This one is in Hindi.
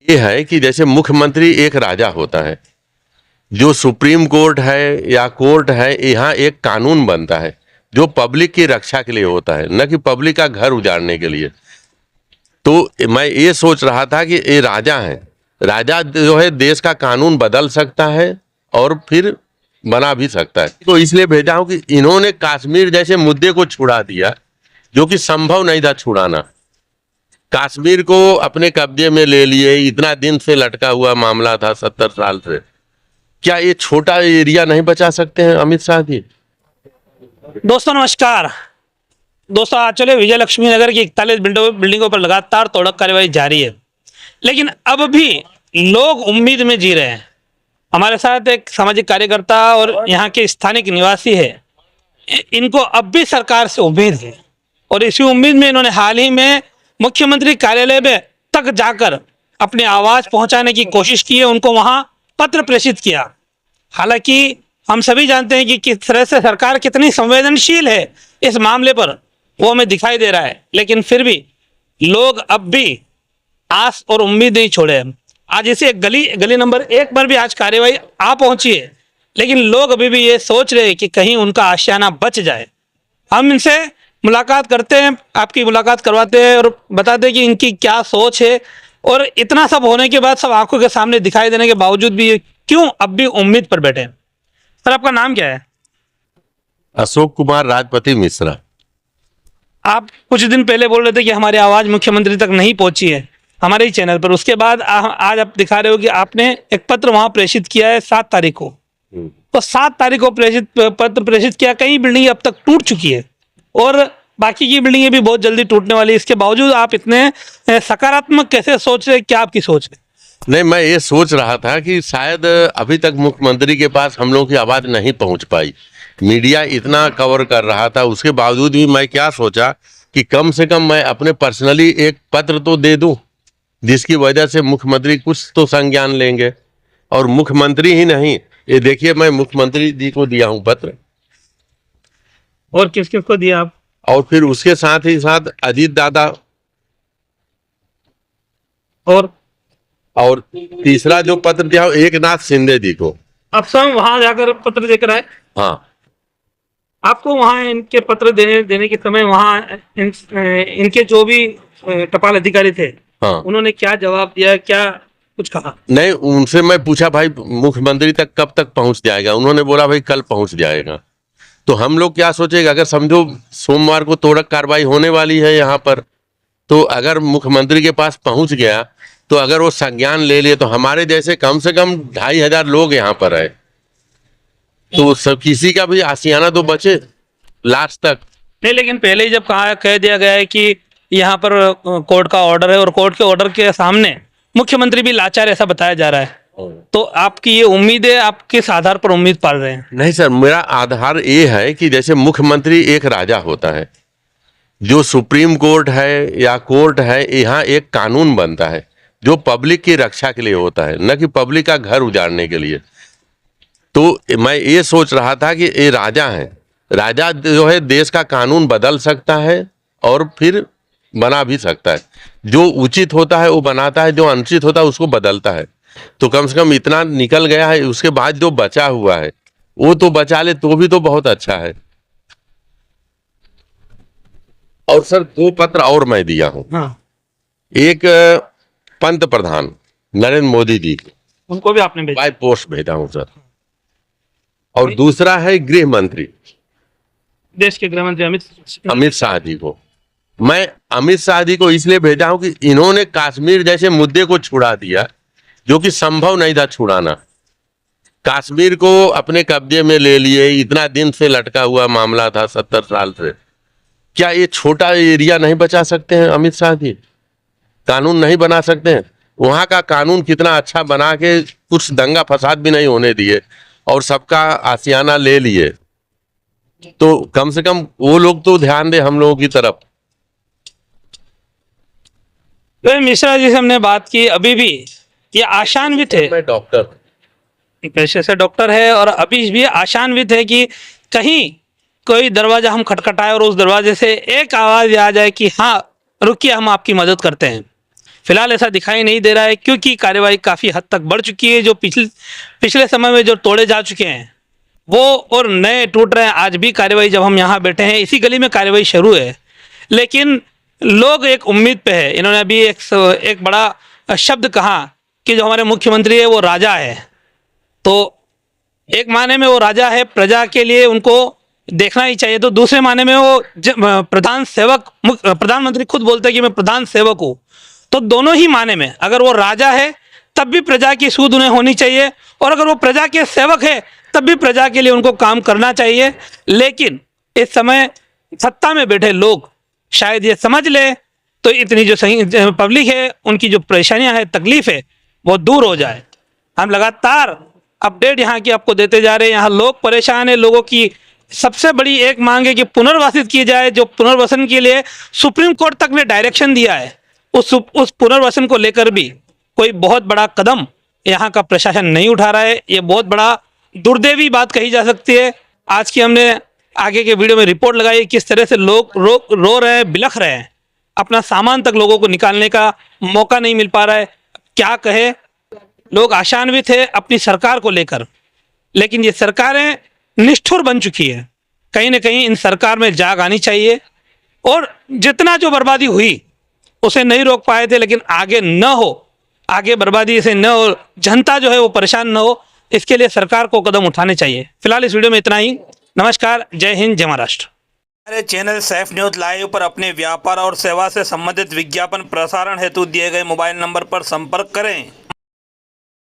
ये है कि जैसे मुख्यमंत्री एक राजा होता है, जो सुप्रीम कोर्ट है या कोर्ट है, यहाँ एक कानून बनता है जो पब्लिक की रक्षा के लिए होता है, न कि पब्लिक का घर उजाड़ने के लिए। तो मैं ये सोच रहा था कि ये राजा है, राजा जो है देश का कानून बदल सकता है और फिर बना भी सकता है। तो इसलिए भेजा हूं कि इन्होंने कश्मीर जैसे मुद्दे को छुड़ा दिया जो कि संभव नहीं था छुड़ाना। कश्मीर को अपने कब्जे में ले लिए, इतना दिन से लटका हुआ मामला था, 70 साल से। क्या ये छोटा एरिया नहीं बचा सकते हैं अमित शाह जी? दोस्तों नमस्कार। दोस्तों आज चले विजय लक्ष्मी नगर की 41 बिल्डिंगों पर लगातार तोड़क कार्रवाई जारी है, लेकिन अब भी लोग उम्मीद में जी रहे हैं। हमारे साथ एक सामाजिक कार्यकर्ता और यहाँ के स्थानिक निवासी है। इनको अब भी सरकार से उम्मीद है और इसी उम्मीद में इन्होंने हाल ही में मुख्यमंत्री कार्यालय में तक जाकर अपनी आवाज़ पहुंचाने की कोशिश की है, उनको वहां पत्र प्रेषित किया। हालांकि हम सभी जानते हैं कि किस तरह से सरकार कितनी संवेदनशील है इस मामले पर, वो हमें दिखाई दे रहा है, लेकिन फिर भी लोग अब भी आस और उम्मीद नहीं छोड़े। आज इसे गली नंबर 1 पर भी आज कार्यवाही आ पहुंची है, लेकिन लोग अभी भी ये सोच रहे हैं कि कहीं उनका आशियाना बच जाए। हम इनसे मुलाकात करते हैं, आपकी मुलाकात करवाते हैं और बताते हैं कि इनकी क्या सोच है और इतना सब होने के बाद, सब आंखों के सामने दिखाई देने के बावजूद भी क्यों अब भी उम्मीद पर बैठे हैं। सर आपका नाम क्या है? अशोक कुमार राजपति मिश्रा। आप कुछ दिन पहले बोल रहे थे कि हमारी आवाज़ मुख्यमंत्री तक नहीं पहुंची है हमारे ही चैनल पर, उसके बाद आज आप दिखा रहे हो कि आपने एक पत्र वहां प्रेषित किया है 7 तारीख को। तो 7 तारीख को पत्र प्रेषित किया, कई बिल्डिंग अब तक टूट चुकी है और बाकी की बिल्डिंगें भी बहुत जल्दी टूटने वाली है। इसके बावजूद आप इतने सकारात्मक कैसे सोच रहे हैं? क्या आपकी सोच है? नहीं, मैं ये सोच रहा था कि शायद अभी तक मुख्यमंत्री के पास हम लोगों की आवाज़ नहीं पहुंच पाई। मीडिया इतना कवर कर रहा था, उसके बावजूद भी मैं क्या सोचा कि कम से कम मैं अपने पर्सनली एक पत्र तो दे दूं, जिसकी वजह से मुख्यमंत्री कुछ तो संज्ञान लेंगे। और मुख्यमंत्री ही नहीं, ये देखिए मैं मुख्यमंत्री जी को दिया हूं पत्र। और किस किस को दिया आप? और फिर उसके साथ ही साथ अजीत दादा, और तीसरा जो पत्र दिया हूं एकनाथ शिंदे जी को। आप स्वयं वहां जाकर पत्र देकर आए? हाँ, आपको वहां इनके पत्र देने के समय वहां इनके जो भी टपाल अधिकारी थे, हाँ, उन्होंने क्या जवाब दिया, क्या कुछ कहा? नहीं, उनसे मैं पूछा भाई मुख्यमंत्री तक कब तक पहुंच जाएगा? उन्होंने बोला भाई कल पहुंच जाएगा। तो हम लोग क्या सोचेगा, अगर समझो सोमवार को तोड़क कार्रवाई होने वाली है यहाँ पर, तो अगर मुख्यमंत्री के पास पहुंच गया तो अगर वो संज्ञान ले लिए तो हमारे जैसे कम से कम 2500 लोग यहाँ पर है, तो सब किसी का भी आशियाना तो बचे लास्ट तक। नहीं, लेकिन पहले ही जब कह दिया गया है कि यहाँ पर कोर्ट का ऑर्डर है और कोर्ट के ऑर्डर के सामने मुख्यमंत्री भी लाचार, ऐसा बताया जा रहा है, तो आपकी ये उम्मीद है, आप किस आधार पर उम्मीद पाल रहे हैं? नहीं सर, मेरा आधार ये है कि जैसे मुख्यमंत्री एक राजा होता है, जो सुप्रीम कोर्ट है या कोर्ट है, यहाँ एक कानून बनता है जो पब्लिक की रक्षा के लिए होता है, न कि पब्लिक का घर उजाड़ने के लिए। तो मैं ये सोच रहा था कि ये राजा है, राजा जो है देश का कानून बदल सकता है और फिर बना भी सकता है। जो उचित होता है वो बनाता है, जो अनुचित होता है उसको बदलता है। तो कम से कम इतना निकल गया है, उसके बाद जो बचा हुआ है वो तो बचा ले तो भी तो बहुत अच्छा है। और सर 2 पत्र और मैं दिया हूं। हाँ। एक पंत प्रधान नरेंद्र मोदी जी को, उनको भी आपने भेजा? बाय पोस्ट भेजा हूं सर। और दूसरा है गृह मंत्री, देश के गृह मंत्री अमित शाह जी को। मैं अमित शाह जी को इसलिए भेजा हूं कि इन्होंने कश्मीर जैसे मुद्दे को छुड़ा दिया जो कि संभव नहीं था छुड़ाना। कश्मीर को अपने कब्जे में ले लिए, इतना दिन से लटका हुआ मामला था, 70 साल से। क्या ये छोटा एरिया नहीं बचा सकते हैं अमित शाह जी? कानून नहीं बना सकते हैं? वहां का कानून कितना अच्छा बना के कुछ दंगा फसाद भी नहीं होने दिए और सबका आशियाना ले लिए। तो कम से कम वो लोग तो ध्यान दे हम लोगों की तरफ। तो मिश्रा जी से हमने बात की, अभी भी ये आशान्वित है, मैं डॉक्टर पेशे से डॉक्टर है और अभी भी आशान्वित है कि कहीं कोई दरवाजा हम खटखटाए और उस दरवाजे से एक आवाज आ जाए कि हाँ रुकिए, हम आपकी मदद करते हैं। फिलहाल ऐसा दिखाई नहीं दे रहा है, क्योंकि कार्यवाही काफ़ी हद तक बढ़ चुकी है। जो पिछले समय में जो तोड़े जा चुके हैं वो और नए टूट रहे हैं। आज भी कार्यवाही, जब हम यहाँ बैठे हैं इसी गली में कार्यवाही शुरू है, लेकिन लोग एक उम्मीद पे है। इन्होंने अभी एक बड़ा शब्द कहा कि जो हमारे मुख्यमंत्री है वो राजा है। तो एक माने में वो राजा है, प्रजा के लिए उनको देखना ही चाहिए। तो दूसरे माने में वो प्रधान सेवक, प्रधानमंत्री खुद बोलते हैं कि मैं प्रधान सेवक हूँ। तो दोनों ही माने में अगर वो राजा है तब भी प्रजा की सूध उन्हें होनी चाहिए, और अगर वो प्रजा के सेवक है तब भी प्रजा के लिए उनको काम करना चाहिए। लेकिन इस समय सत्ता में बैठे लोग शायद ये समझ ले तो इतनी जो सही पब्लिक है उनकी जो परेशानियां है, तकलीफ है, वो दूर हो जाए। हम लगातार अपडेट यहाँ की आपको देते जा रहे हैं। यहाँ लोग परेशान है। लोगों की सबसे बड़ी एक मांग है कि पुनर्वासित किए जाए। जो पुनर्वसन के लिए सुप्रीम कोर्ट तक ने डायरेक्शन दिया है, उस पुनर्वसन को लेकर भी कोई बहुत बड़ा कदम यहाँ का प्रशासन नहीं उठा रहा है। ये बहुत बड़ा दुर्दैवी बात कही जा सकती है। आज की हमने आगे के वीडियो में रिपोर्ट लगाई किस तरह से लोग रो रहे हैं, बिलख रहे हैं। अपना सामान तक लोगों को निकालने का मौका नहीं मिल पा रहा है। क्या कहे, लोग आशान्वित है अपनी सरकार को लेकर, लेकिन ये सरकारें निष्ठुर बन चुकी है। कहीं ना कहीं इन सरकार में जाग आनी चाहिए। और जितना जो बर्बादी हुई उसे नहीं रोक पाए थे, लेकिन आगे न हो, आगे बर्बादी से न हो, जनता जो है वो परेशान न हो, इसके लिए सरकार को कदम उठाने चाहिए। फिलहाल इस वीडियो में इतना ही। नमस्कार, जय हिंद, जय महाराष्ट्र। हमारे चैनल सैफ न्यूज़ लाइव पर अपने व्यापार और सेवा से संबंधित विज्ञापन प्रसारण हेतु दिए गए मोबाइल नंबर पर संपर्क करें।